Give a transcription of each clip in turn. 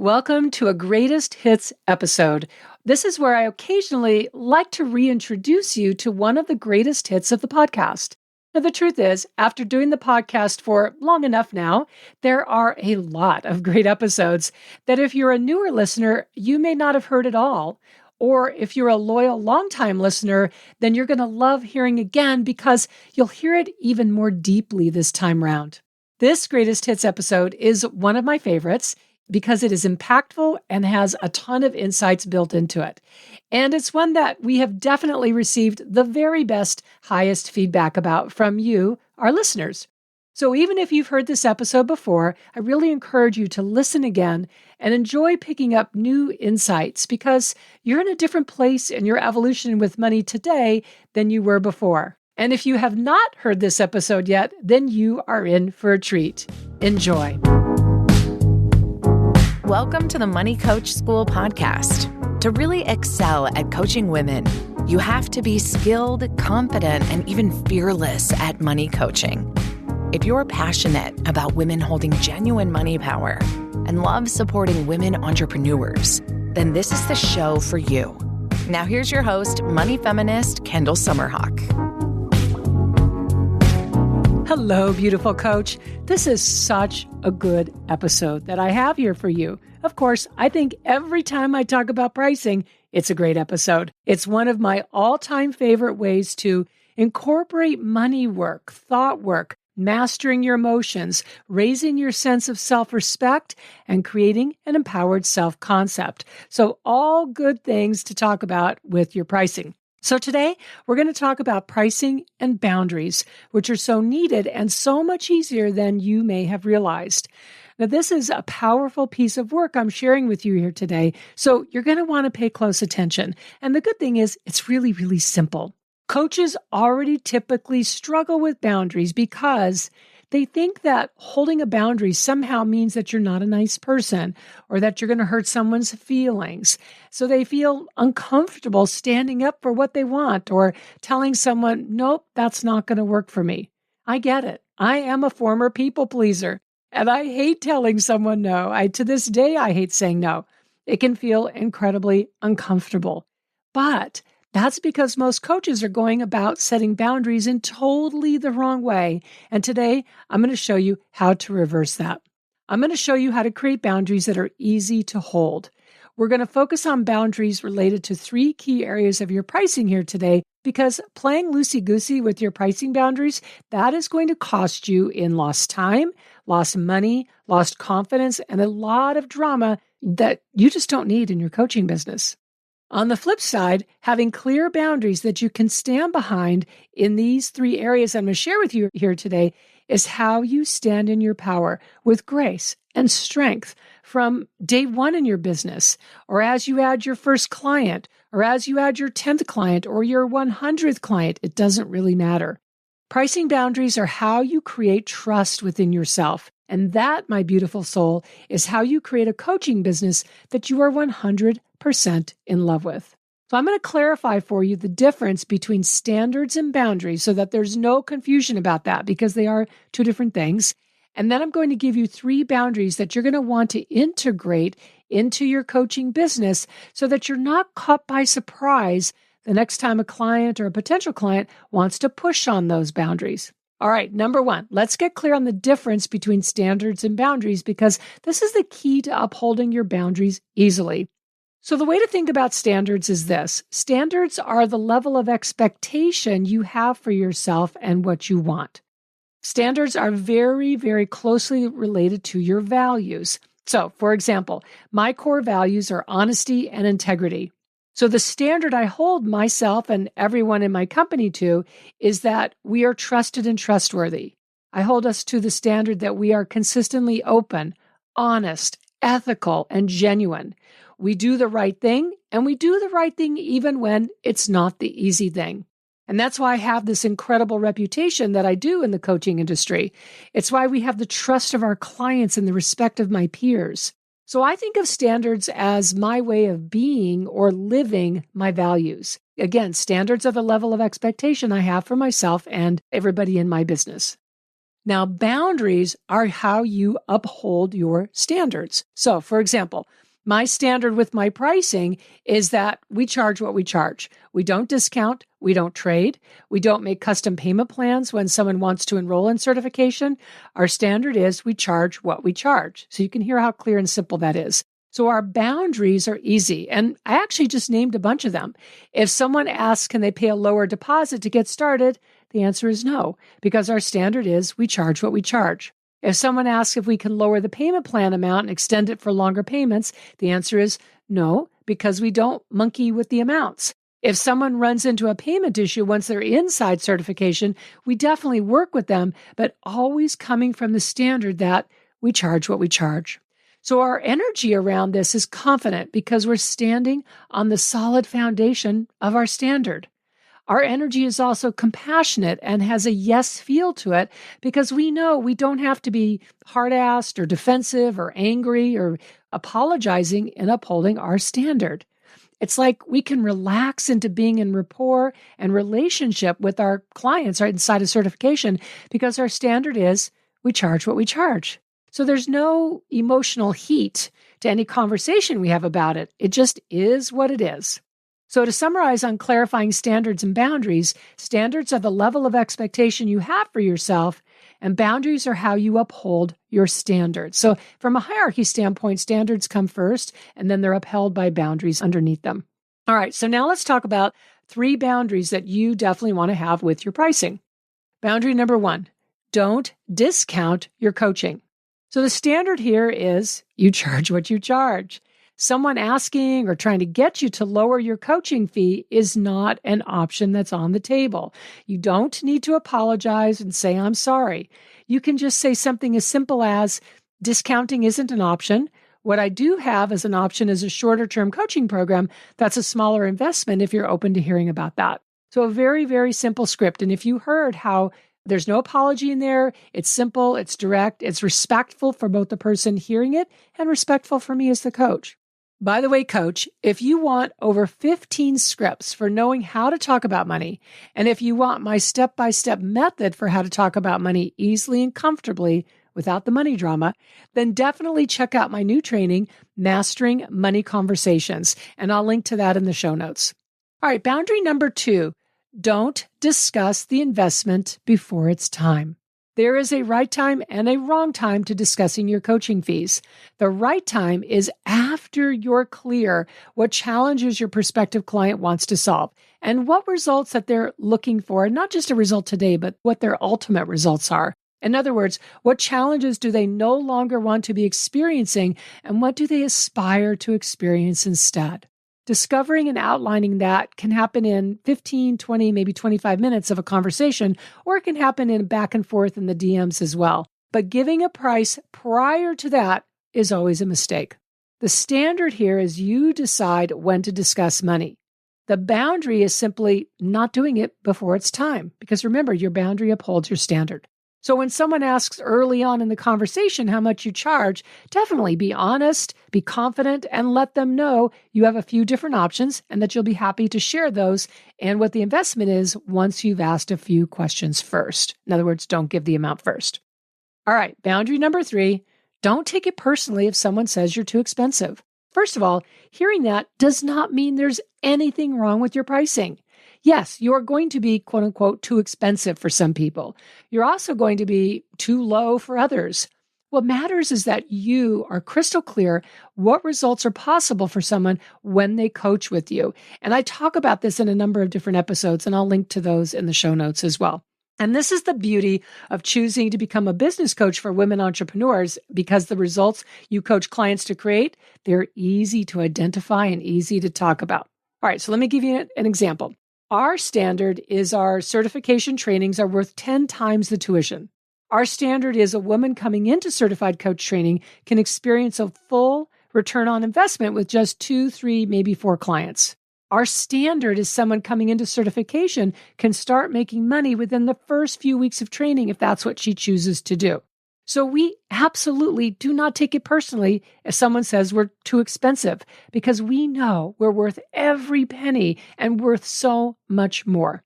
Welcome to a greatest hits episode. This is where I occasionally like to reintroduce you to one of the greatest hits of the podcast. Now, the truth is, after doing the podcast for long enough now, there are a lot of great episodes that if you're a newer listener, you may not have heard at all. Or if you're a loyal, longtime listener, then you're going to love hearing again because you'll hear it even more deeply this time round. This greatest hits episode is one of my favorites because it is impactful and has a ton of insights built into it. And it's one that we have definitely received the very best, highest feedback about from you, our listeners. So even if you've heard this episode before, I really encourage you to listen again and enjoy picking up new insights because you're in a different place in your evolution with money today than you were before. And if you have not heard this episode yet, then you are in for a treat. Enjoy. Welcome to the Money Coach School podcast. To really excel at coaching women, you have to be skilled, confident, and even fearless at money coaching. If you're passionate about women holding genuine money power and love supporting women entrepreneurs, then this is the show for you. Now here's your host, money feminist Kendall Summerhawk. Hello, beautiful coach. This is such a good episode that I have here for you. Of course, I think every time I talk about pricing, it's a great episode. It's one of my all-time favorite ways to incorporate money work, thought work, mastering your emotions, raising your sense of self-respect, and creating an empowered self-concept. So all good things to talk about with your pricing. So today, we're going to talk about pricing and boundaries, which are so needed and so much easier than you may have realized. Now, this is a powerful piece of work I'm sharing with you here today, so you're going to want to pay close attention. And the good thing is, it's really, really simple. Coaches already typically struggle with boundaries because they think that holding a boundary somehow means that you're not a nice person or that you're going to hurt someone's feelings. So they feel uncomfortable standing up for what they want or telling someone, nope, that's not going to work for me. I get it. I am a former people pleaser and I hate telling someone no. To this day, I hate saying no. It can feel incredibly uncomfortable. But that's because most coaches are going about setting boundaries in totally the wrong way. And today, I'm going to show you how to reverse that. I'm going to show you how to create boundaries that are easy to hold. We're going to focus on boundaries related to 3 key areas of your pricing here today, because playing loosey-goosey with your pricing boundaries, that is going to cost you in lost time, lost money, lost confidence, and a lot of drama that you just don't need in your coaching business. On the flip side, having clear boundaries that you can stand behind in these 3 areas I'm going to share with you here today is how you stand in your power with grace and strength from day one in your business, or as you add your first client, or as you add your 10th client, or your 100th client. It doesn't really matter. Pricing boundaries are how you create trust within yourself. And that, my beautiful soul, is how you create a coaching business that you are 100% in love with. So I'm going to clarify for you the difference between standards and boundaries so that there's no confusion about that, because they are 2 different things. And then I'm going to give you 3 boundaries that you're going to want to integrate into your coaching business so that you're not caught by surprise the next time a client or a potential client wants to push on those boundaries. All right, number 1, let's get clear on the difference between standards and boundaries, because this is the key to upholding your boundaries easily. So the way to think about standards is this. Standards are the level of expectation you have for yourself and what you want. Standards are very, very closely related to your values. So, for example, my core values are honesty and integrity. So the standard I hold myself and everyone in my company to is that we are trusted and trustworthy. I hold us to the standard that we are consistently open, honest, ethical, and genuine. We do the right thing, and we do the right thing even when it's not the easy thing. And that's why I have this incredible reputation that I do in the coaching industry. It's why we have the trust of our clients and the respect of my peers. So I think of standards as my way of being or living my values. Again, standards are the level of expectation I have for myself and everybody in my business. Now, boundaries are how you uphold your standards. So, for example, my standard with my pricing is that we charge what we charge. We don't discount. We don't trade. We don't make custom payment plans when someone wants to enroll in certification. Our standard is we charge what we charge. So you can hear how clear and simple that is. So our boundaries are easy. And I actually just named a bunch of them. If someone asks, can they pay a lower deposit to get started? The answer is no, because our standard is we charge what we charge. If someone asks if we can lower the payment plan amount and extend it for longer payments, the answer is no, because we don't monkey with the amounts. If someone runs into a payment issue once they're inside certification, we definitely work with them, but always coming from the standard that we charge what we charge. So our energy around this is confident because we're standing on the solid foundation of our standard. Our energy is also compassionate and has a yes feel to it because we know we don't have to be hard-assed or defensive or angry or apologizing in upholding our standard. It's like we can relax into being in rapport and relationship with our clients right inside of certification because our standard is we charge what we charge. So there's no emotional heat to any conversation we have about it. It just is what it is. So to summarize on clarifying standards and boundaries, standards are the level of expectation you have for yourself, and boundaries are how you uphold your standards. So from a hierarchy standpoint, standards come first, and then they're upheld by boundaries underneath them. All right, so now let's talk about 3 boundaries that you definitely want to have with your pricing. Boundary number 1, don't discount your coaching. So the standard here is you charge what you charge. Someone asking or trying to get you to lower your coaching fee is not an option that's on the table. You don't need to apologize and say, I'm sorry. You can just say something as simple as discounting isn't an option. What I do have as an option is a shorter term coaching program that's a smaller investment if you're open to hearing about that. So a very, very simple script. And if you heard how there's no apology in there, it's simple, it's direct, it's respectful for both the person hearing it and respectful for me as the coach. By the way, coach, if you want over 15 scripts for knowing how to talk about money, and if you want my step-by-step method for how to talk about money easily and comfortably without the money drama, then definitely check out my new training, Mastering Money Conversations, and I'll link to that in the show notes. All right, boundary number 2, don't discuss the investment before it's time. There is a right time and a wrong time to discussing your coaching fees. The right time is after you're clear what challenges your prospective client wants to solve and what results that they're looking for, not just a result today, but what their ultimate results are. In other words, what challenges do they no longer want to be experiencing and what do they aspire to experience instead? Discovering and outlining that can happen in 15, 20, maybe 25 minutes of a conversation, or it can happen in back and forth in the DMs as well. But giving a price prior to that is always a mistake. The standard here is you decide when to discuss money. The boundary is simply not doing it before it's time, because remember, your boundary upholds your standard. So when someone asks early on in the conversation how much you charge, definitely be honest, be confident, and let them know you have a few different options and that you'll be happy to share those and what the investment is once you've asked a few questions first. In other words, don't give the amount first. All right, boundary number 3, don't take it personally if someone says you're too expensive. First of all, hearing that does not mean there's anything wrong with your pricing. Yes, you are going to be, quote unquote, too expensive for some people. You're also going to be too low for others. What matters is that you are crystal clear what results are possible for someone when they coach with you. And I talk about this in a number of different episodes, and I'll link to those in the show notes as well. And this is the beauty of choosing to become a business coach for women entrepreneurs, because the results you coach clients to create, they're easy to identify and easy to talk about. All right, so let me give you an example. Our standard is our certification trainings are worth 10 times the tuition. Our standard is a woman coming into certified coach training can experience a full return on investment with just 2, 3, maybe 4 clients. Our standard is someone coming into certification can start making money within the first few weeks of training if that's what she chooses to do. So we absolutely do not take it personally if someone says we're too expensive, because we know we're worth every penny and worth so much more.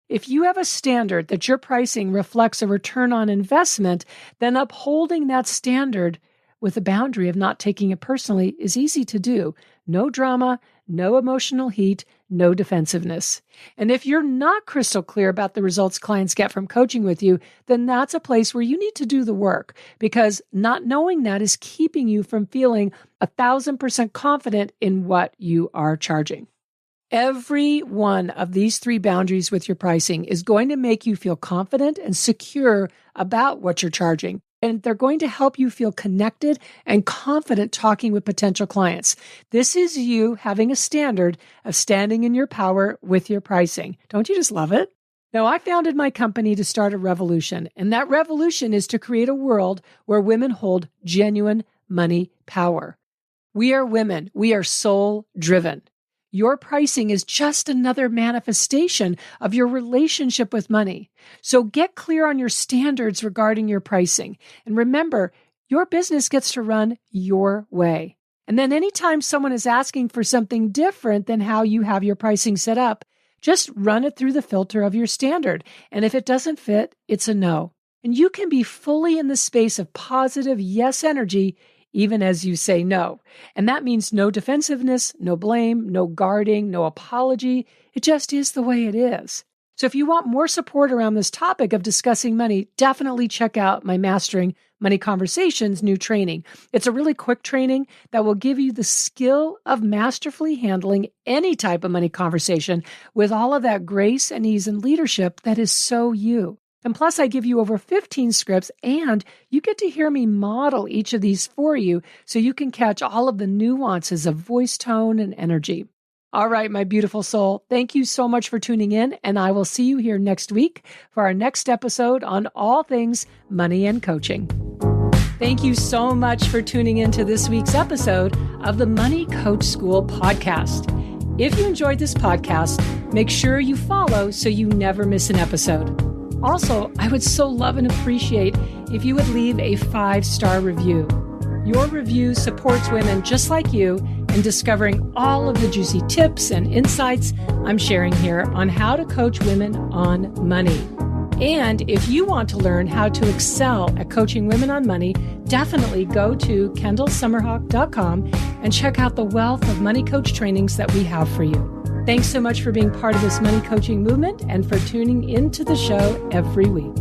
If you have a standard that your pricing reflects a return on investment, then upholding that standard with the boundary of not taking it personally is easy to do. No drama, no emotional heat, no defensiveness. And if you're not crystal clear about the results clients get from coaching with you, then that's a place where you need to do the work, because not knowing that is keeping you from feeling 1,000% confident in what you are charging. Every one of these 3 boundaries with your pricing is going to make you feel confident and secure about what you're charging. And they're going to help you feel connected and confident talking with potential clients. This is you having a standard of standing in your power with your pricing. Don't you just love it? Now, I founded my company to start a revolution, and that revolution is to create a world where women hold genuine money power. We are women. We are soul-driven. Your pricing is just another manifestation of your relationship with money. So get clear on your standards regarding your pricing. And remember, your business gets to run your way. And then anytime someone is asking for something different than how you have your pricing set up, just run it through the filter of your standard. And if it doesn't fit, it's a no. And you can be fully in the space of positive yes energy even as you say no. And that means no defensiveness, no blame, no guarding, no apology. It just is the way it is. So if you want more support around this topic of discussing money, definitely check out my Mastering Money Conversations new training. It's a really quick training that will give you the skill of masterfully handling any type of money conversation with all of that grace and ease and leadership that is so you. And plus, I give you over 15 scripts, and you get to hear me model each of these for you so you can catch all of the nuances of voice tone and energy. All right, my beautiful soul, thank you so much for tuning in, and I will see you here next week for our next episode on all things money and coaching. Thank you so much for tuning in to this week's episode of the Money Coach School podcast. If you enjoyed this podcast, make sure you follow so you never miss an episode. Also, I would so love and appreciate if you would leave a 5-star review. Your review supports women just like you in discovering all of the juicy tips and insights I'm sharing here on how to coach women on money. And if you want to learn how to excel at coaching women on money, definitely go to KendallSummerhawk.com and check out the wealth of money coach trainings that we have for you. Thanks so much for being part of this money coaching movement and for tuning into the show every week.